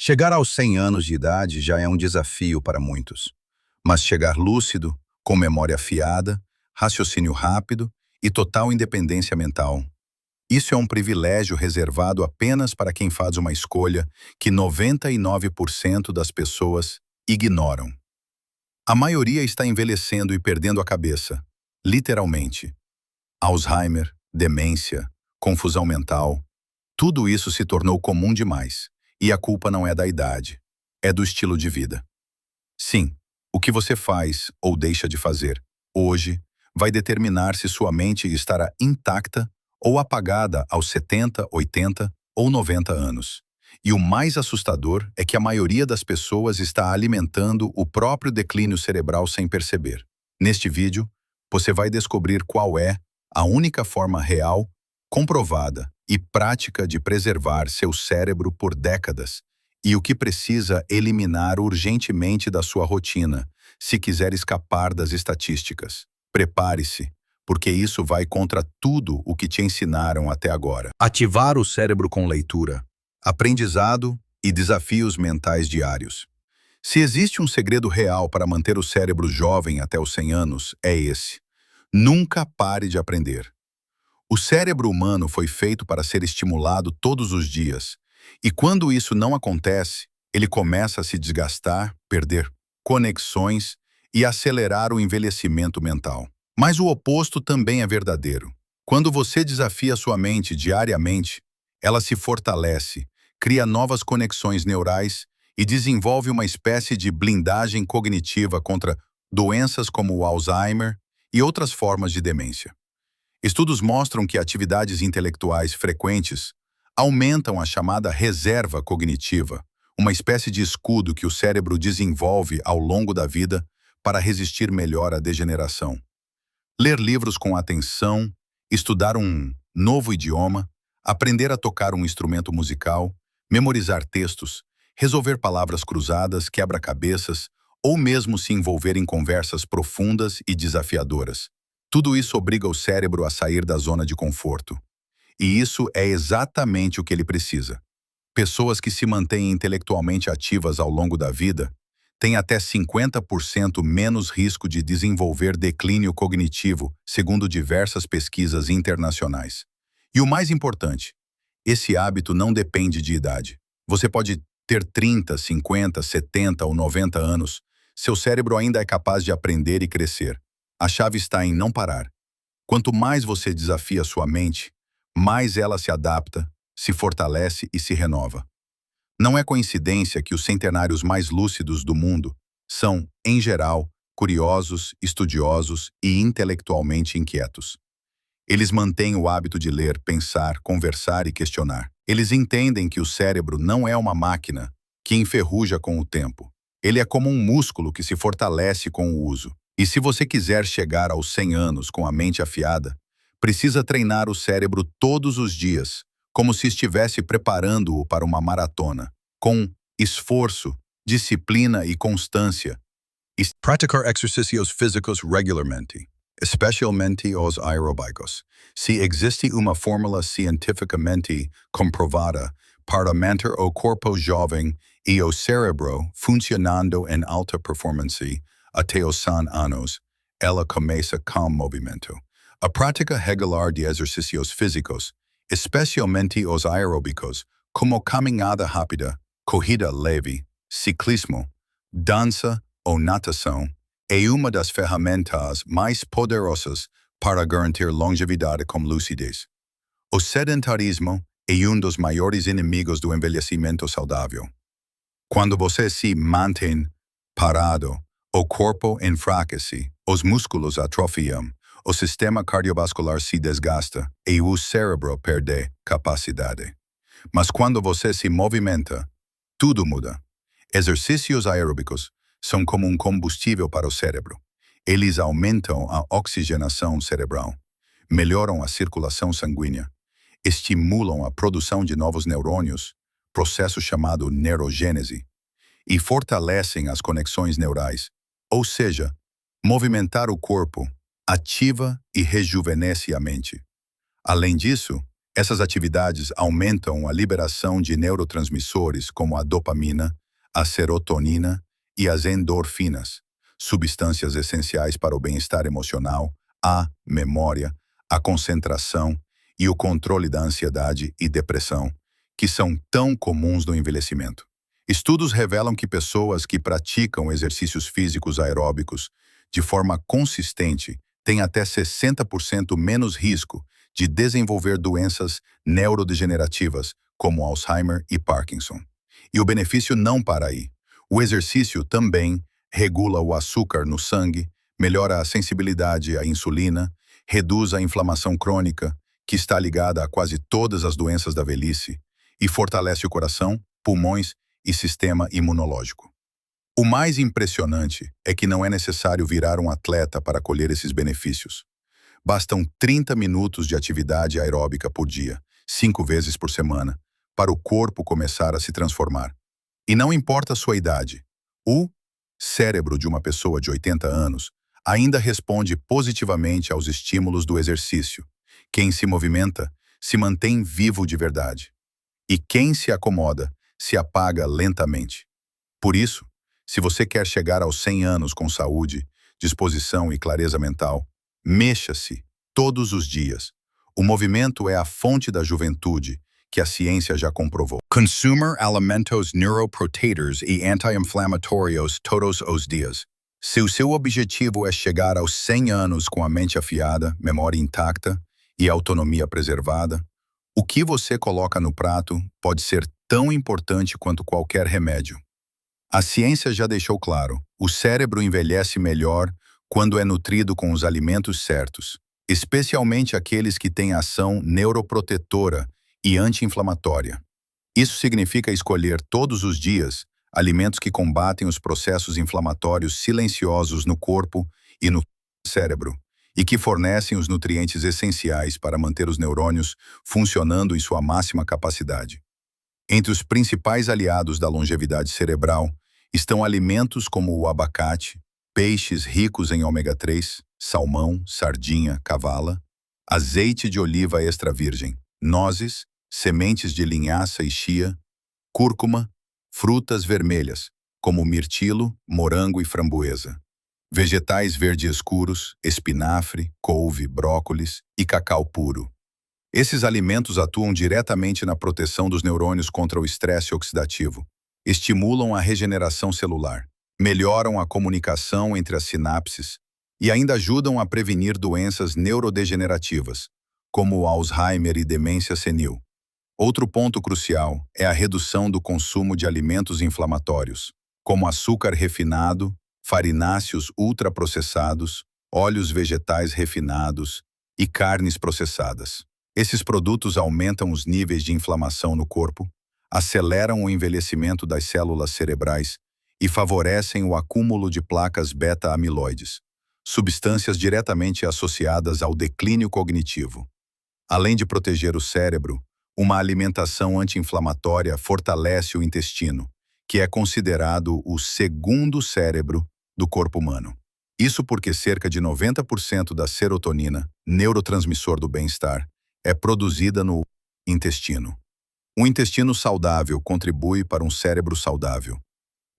Chegar aos 100 anos de idade já é um desafio para muitos, mas chegar lúcido, com memória afiada, raciocínio rápido e total independência mental, isso é um privilégio reservado apenas para quem faz uma escolha que 99% das pessoas ignoram. A maioria está envelhecendo e perdendo a cabeça, literalmente. Alzheimer, demência, confusão mental, tudo isso se tornou comum demais. E a culpa não é da idade, é do estilo de vida. Sim, o que você faz ou deixa de fazer hoje vai determinar se sua mente estará intacta ou apagada aos 70, 80 ou 90 anos. E o mais assustador é que a maioria das pessoas está alimentando o próprio declínio cerebral sem perceber. Neste vídeo, você vai descobrir qual é a única forma real, comprovada e prática de preservar seu cérebro por décadas e o que precisa eliminar urgentemente da sua rotina, se quiser escapar das estatísticas. Prepare-se, porque isso vai contra tudo o que te ensinaram até agora. Ativar o cérebro com leitura, aprendizado e desafios mentais diários. Se existe um segredo real para manter o cérebro jovem até os 100 anos, é esse. Nunca pare de aprender. O cérebro humano foi feito para ser estimulado todos os dias, e quando isso não acontece, ele começa a se desgastar, perder conexões e acelerar o envelhecimento mental. Mas o oposto também é verdadeiro. Quando você desafia sua mente diariamente, ela se fortalece, cria novas conexões neurais e desenvolve uma espécie de blindagem cognitiva contra doenças como o Alzheimer e outras formas de demência. Estudos mostram que atividades intelectuais frequentes aumentam a chamada reserva cognitiva, uma espécie de escudo que o cérebro desenvolve ao longo da vida para resistir melhor à degeneração. Ler livros com atenção, estudar um novo idioma, aprender a tocar um instrumento musical, memorizar textos, resolver palavras cruzadas, quebra-cabeças ou mesmo se envolver em conversas profundas e desafiadoras. Tudo isso obriga o cérebro a sair da zona de conforto. E isso é exatamente o que ele precisa. Pessoas que se mantêm intelectualmente ativas ao longo da vida têm até 50% menos risco de desenvolver declínio cognitivo, segundo diversas pesquisas internacionais. E o mais importante, esse hábito não depende de idade. Você pode ter 30, 50, 70 ou 90 anos, seu cérebro ainda é capaz de aprender e crescer. A chave está em não parar. Quanto mais você desafia sua mente, mais ela se adapta, se fortalece e se renova. Não é coincidência que os centenários mais lúcidos do mundo são, em geral, curiosos, estudiosos e intelectualmente inquietos. Eles mantêm o hábito de ler, pensar, conversar e questionar. Eles entendem que o cérebro não é uma máquina que enferruja com o tempo. Ele é como um músculo que se fortalece com o uso. E se você quiser chegar aos 100 anos com a mente afiada, precisa treinar o cérebro todos os dias, como se estivesse preparando-o para uma maratona, com esforço, disciplina e constância. Praticar exercícios físicos regularmente, especialmente os aeróbicos, se existe uma fórmula cientificamente comprovada para manter o corpo jovem e o cérebro funcionando em alta performance até os 100 anos, ela começa com movimento. A prática regular de exercícios físicos, especialmente os aeróbicos, como caminhada rápida, corrida leve, ciclismo, dança ou natação, é uma das ferramentas mais poderosas para garantir longevidade com lucidez. O sedentarismo é um dos maiores inimigos do envelhecimento saudável. Quando você se mantém parado, o corpo enfraquece, os músculos atrofiam, o sistema cardiovascular se desgasta e o cérebro perde capacidade. Mas quando você se movimenta, tudo muda. Exercícios aeróbicos são como um combustível para o cérebro. Eles aumentam a oxigenação cerebral, melhoram a circulação sanguínea, estimulam a produção de novos neurônios, processo chamado neurogênese, e fortalecem as conexões neurais. Ou seja, movimentar o corpo ativa e rejuvenesce a mente. Além disso, Essas atividades aumentam a liberação de neurotransmissores como a dopamina, a serotonina e as endorfinas, substâncias essenciais para o bem-estar emocional, a memória, a concentração e o controle da ansiedade e depressão, que são tão comuns no envelhecimento. Estudos revelam que pessoas que praticam exercícios físicos aeróbicos de forma consistente têm até 60% menos risco de desenvolver doenças neurodegenerativas, como Alzheimer e Parkinson. E o benefício não para aí. O exercício também regula o açúcar no sangue, melhora a sensibilidade à insulina, reduz a inflamação crônica, que está ligada a quase todas as doenças da velhice, e fortalece o coração, pulmões e sistema imunológico. O mais impressionante é que não é necessário virar um atleta para colher esses benefícios. Bastam 30 minutos de atividade aeróbica por dia, 5 vezes por semana, para o corpo começar a se transformar. E não importa a sua idade, o cérebro de uma pessoa de 80 anos ainda responde positivamente aos estímulos do exercício. Quem se movimenta se mantém vivo de verdade. E quem se acomoda se apaga lentamente. Por isso, se você quer chegar aos 100 anos com saúde, disposição e clareza mental, mexa-se todos os dias. O movimento é a fonte da juventude, que a ciência já comprovou. Consumer alimentos neuroprotetors e anti-inflamatórios todos os dias. Se o seu objetivo é chegar aos 100 anos com a mente afiada, memória intacta e autonomia preservada, o que você coloca no prato pode ser tão importante quanto qualquer remédio. A ciência já deixou claro, o cérebro envelhece melhor quando é nutrido com os alimentos certos, especialmente aqueles que têm ação neuroprotetora e anti-inflamatória. Isso significa escolher todos os dias alimentos que combatem os processos inflamatórios silenciosos no corpo e no cérebro, e que fornecem os nutrientes essenciais para manter os neurônios funcionando em sua máxima capacidade. Entre os principais aliados da longevidade cerebral estão alimentos como o abacate, peixes ricos em ômega 3, salmão, sardinha, cavala, azeite de oliva extra virgem, nozes, sementes de linhaça e chia, cúrcuma, frutas vermelhas, como mirtilo, morango e framboesa, vegetais verde escuros, espinafre, couve, brócolis e cacau puro. Esses alimentos atuam diretamente na proteção dos neurônios contra o estresse oxidativo, estimulam a regeneração celular, melhoram a comunicação entre as sinapses e ainda ajudam a prevenir doenças neurodegenerativas, como o Alzheimer e demência senil. Outro ponto crucial é a redução do consumo de alimentos inflamatórios, como açúcar refinado, farináceos ultraprocessados, óleos vegetais refinados e carnes processadas. Esses produtos aumentam os níveis de inflamação no corpo, aceleram o envelhecimento das células cerebrais e favorecem o acúmulo de placas beta-amiloides, substâncias diretamente associadas ao declínio cognitivo. Além de proteger o cérebro, uma alimentação anti-inflamatória fortalece o intestino, que é considerado o segundo cérebro do corpo humano. Isso porque cerca de 90% da serotonina, neurotransmissor do bem-estar, é produzida no intestino. Um intestino saudável contribui para um cérebro saudável.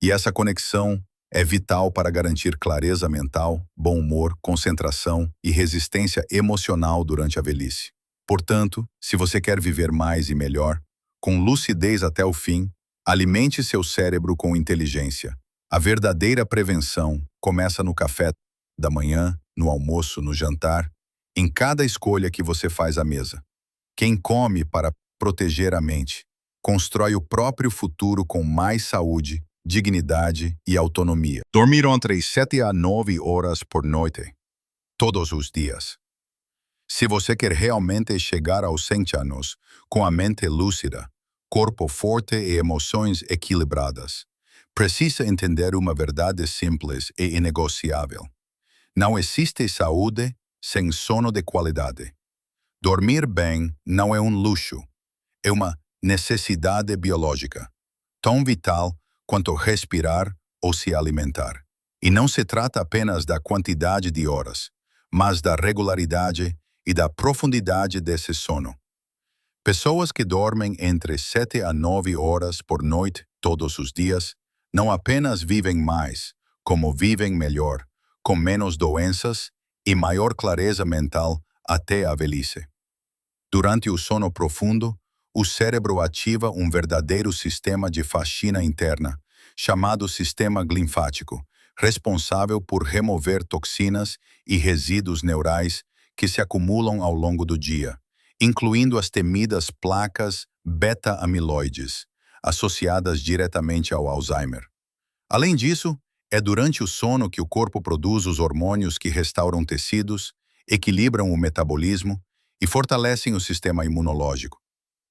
E essa conexão é vital para garantir clareza mental, bom humor, concentração e resistência emocional durante a velhice. Portanto, se você quer viver mais e melhor, com lucidez até o fim, alimente seu cérebro com inteligência. A verdadeira prevenção começa no café da manhã, no almoço, no jantar, em cada escolha que você faz à mesa. Quem come para proteger a mente, constrói o próprio futuro com mais saúde, dignidade e autonomia. Dormir entre 7 a 9 horas por noite, todos os dias. Se você quer realmente chegar aos 100 anos com a mente lúcida, corpo forte e emoções equilibradas, precisa entender uma verdade simples e inegociável. Não existe saúde sem sono de qualidade. Dormir bem não é um luxo, é uma necessidade biológica, tão vital quanto respirar ou se alimentar. E não se trata apenas da quantidade de horas, mas da regularidade e da profundidade desse sono. Pessoas que dormem entre 7 a 9 horas por noite todos os dias não apenas vivem mais, como vivem melhor, com menos doenças e maior clareza mental até a velhice. Durante o sono profundo, o cérebro ativa um verdadeiro sistema de faxina interna, chamado sistema linfático, responsável por remover toxinas e resíduos neurais que se acumulam ao longo do dia, incluindo as temidas placas beta-amiloides, associadas diretamente ao Alzheimer. Além disso, é durante o sono que o corpo produz os hormônios que restauram tecidos, equilibram o metabolismo e fortalecem o sistema imunológico.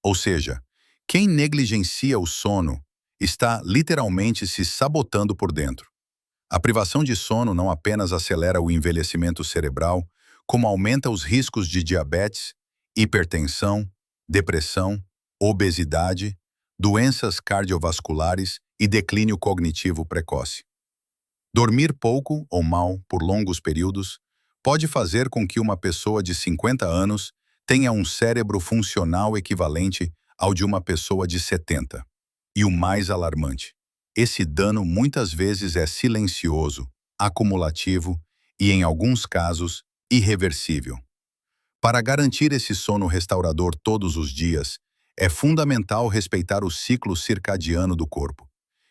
Ou seja, quem negligencia o sono está literalmente se sabotando por dentro. A privação de sono não apenas acelera o envelhecimento cerebral, como aumenta os riscos de diabetes, hipertensão, depressão, obesidade, doenças cardiovasculares e declínio cognitivo precoce. Dormir pouco ou mal por longos períodos pode fazer com que uma pessoa de 50 anos tenha um cérebro funcional equivalente ao de uma pessoa de 70. E o mais alarmante, esse dano muitas vezes é silencioso, acumulativo e, em alguns casos, irreversível. Para garantir esse sono restaurador todos os dias, é fundamental respeitar o ciclo circadiano do corpo.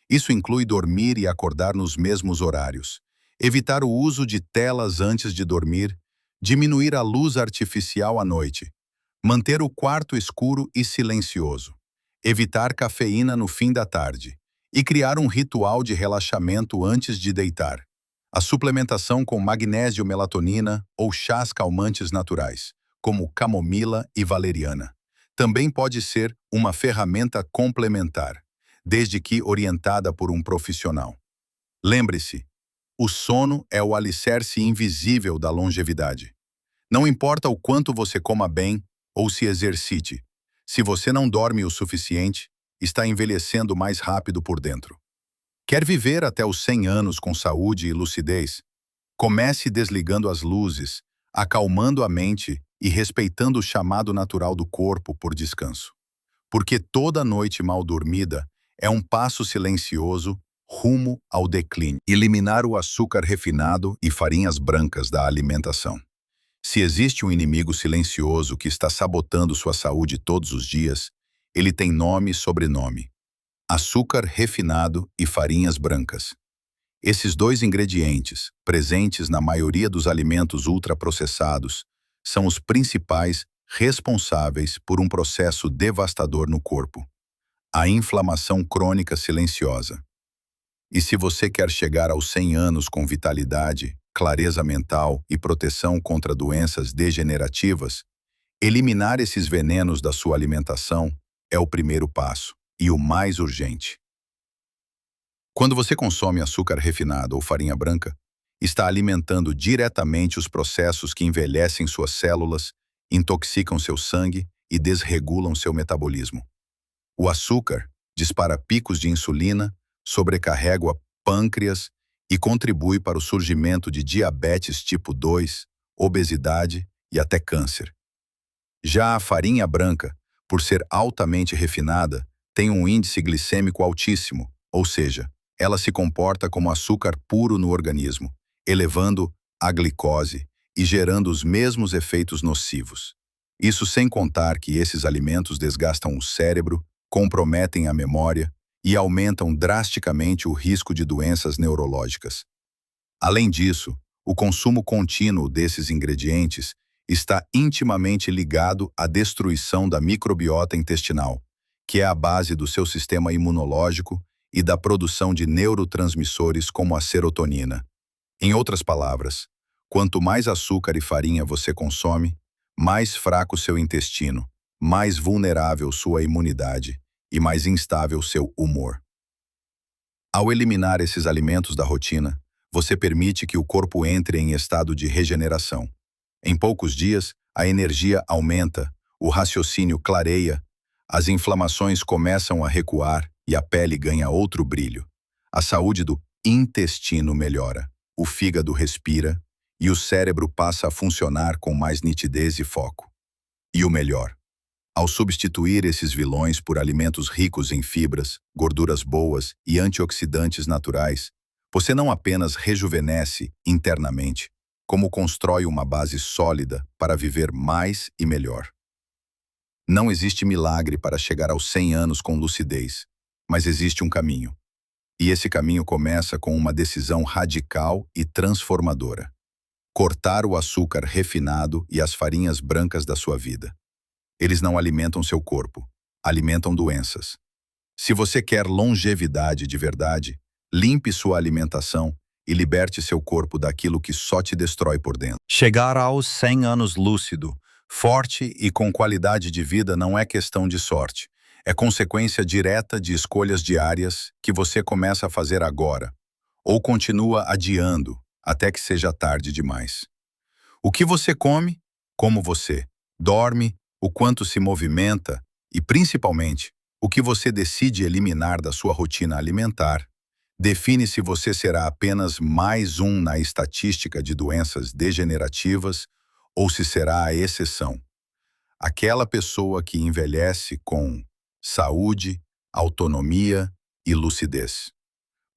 Isso inclui dormir e acordar nos mesmos horários, evitar o uso de telas antes de dormir, diminuir a luz artificial à noite, manter o quarto escuro e silencioso, evitar cafeína no fim da tarde e criar um ritual de relaxamento antes de deitar. A suplementação com magnésio, melatonina ou chás calmantes naturais, como camomila e valeriana, também pode ser uma ferramenta complementar, desde que orientada por um profissional. Lembre-se, o sono é o alicerce invisível da longevidade. Não importa o quanto você coma bem ou se exercite, se você não dorme o suficiente, está envelhecendo mais rápido por dentro. Quer viver até os 100 anos com saúde e lucidez? Comece desligando as luzes, acalmando a mente e respeitando o chamado natural do corpo por descanso. Porque toda noite mal dormida é um passo silencioso rumo ao declínio. Eliminar o açúcar refinado e farinhas brancas da alimentação. Se existe um inimigo silencioso que está sabotando sua saúde todos os dias, ele tem nome e sobrenome: açúcar refinado e farinhas brancas. Esses dois ingredientes, presentes na maioria dos alimentos ultraprocessados, são os principais responsáveis por um processo devastador no corpo: a inflamação crônica silenciosa. E se você quer chegar aos 100 anos com vitalidade, clareza mental e proteção contra doenças degenerativas, eliminar esses venenos da sua alimentação é o primeiro passo e o mais urgente. Quando você consome açúcar refinado ou farinha branca, está alimentando diretamente os processos que envelhecem suas células, intoxicam seu sangue e desregulam seu metabolismo. O açúcar dispara picos de insulina, sobrecarrega o pâncreas e contribui para o surgimento de diabetes tipo 2, obesidade e até câncer. Já a farinha branca, por ser altamente refinada, tem um índice glicêmico altíssimo, ou seja, ela se comporta como açúcar puro no organismo, elevando a glicose e gerando os mesmos efeitos nocivos. Isso sem contar que esses alimentos desgastam o cérebro, comprometem a memória e aumentam drasticamente o risco de doenças neurológicas. Além disso, o consumo contínuo desses ingredientes está intimamente ligado à destruição da microbiota intestinal, que é a base do seu sistema imunológico e da produção de neurotransmissores como a serotonina. Em outras palavras, quanto mais açúcar e farinha você consome, mais fraco seu intestino, mais vulnerável sua imunidade e mais instável seu humor. Ao eliminar esses alimentos da rotina, você permite que o corpo entre em estado de regeneração. Em poucos dias, a energia aumenta, o raciocínio clareia, as inflamações começam a recuar e a pele ganha outro brilho. A saúde do intestino melhora, o fígado respira e o cérebro passa a funcionar com mais nitidez e foco. E o melhor, Ao substituir esses vilões por alimentos ricos em fibras, gorduras boas e antioxidantes naturais, você não apenas rejuvenesce internamente, como constrói uma base sólida para viver mais e melhor. Não existe milagre para chegar aos 100 anos com lucidez, mas existe um caminho. E esse caminho começa com uma decisão radical e transformadora: cortar o açúcar refinado e as farinhas brancas da sua vida. Eles não alimentam seu corpo, alimentam doenças. Se você quer longevidade de verdade, limpe sua alimentação e liberte seu corpo daquilo que só te destrói por dentro. Chegar aos 100 anos lúcido, forte e com qualidade de vida não é questão de sorte. É consequência direta de escolhas diárias que você começa a fazer agora, ou continua adiando até que seja tarde demais. O que você come, como você dorme, o quanto se movimenta e, principalmente, o que você decide eliminar da sua rotina alimentar, define se você será apenas mais um na estatística de doenças degenerativas ou se será a exceção. Aquela pessoa que envelhece com saúde, autonomia e lucidez.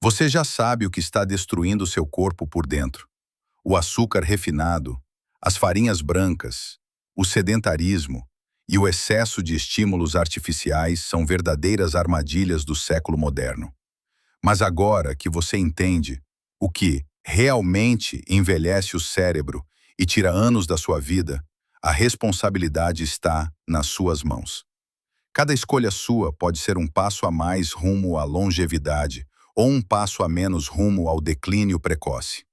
Você já sabe o que está destruindo seu corpo por dentro. O açúcar refinado, as farinhas brancas, o sedentarismo e o excesso de estímulos artificiais são verdadeiras armadilhas do século moderno. Mas agora que você entende o que realmente envelhece o cérebro e tira anos da sua vida, a responsabilidade está nas suas mãos. Cada escolha sua pode ser um passo a mais rumo à longevidade ou um passo a menos rumo ao declínio precoce.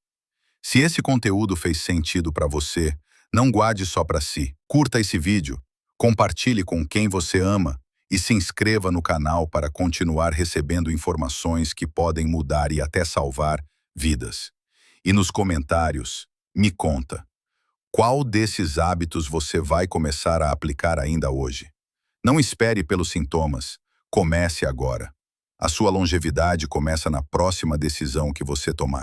Se esse conteúdo fez sentido para você, não guarde só para si. Curta esse vídeo, compartilhe com quem você ama e se inscreva no canal para continuar recebendo informações que podem mudar e até salvar vidas. E nos comentários, me conta, qual desses hábitos você vai começar a aplicar ainda hoje? Não espere pelos sintomas, comece agora. A sua longevidade começa na próxima decisão que você tomar.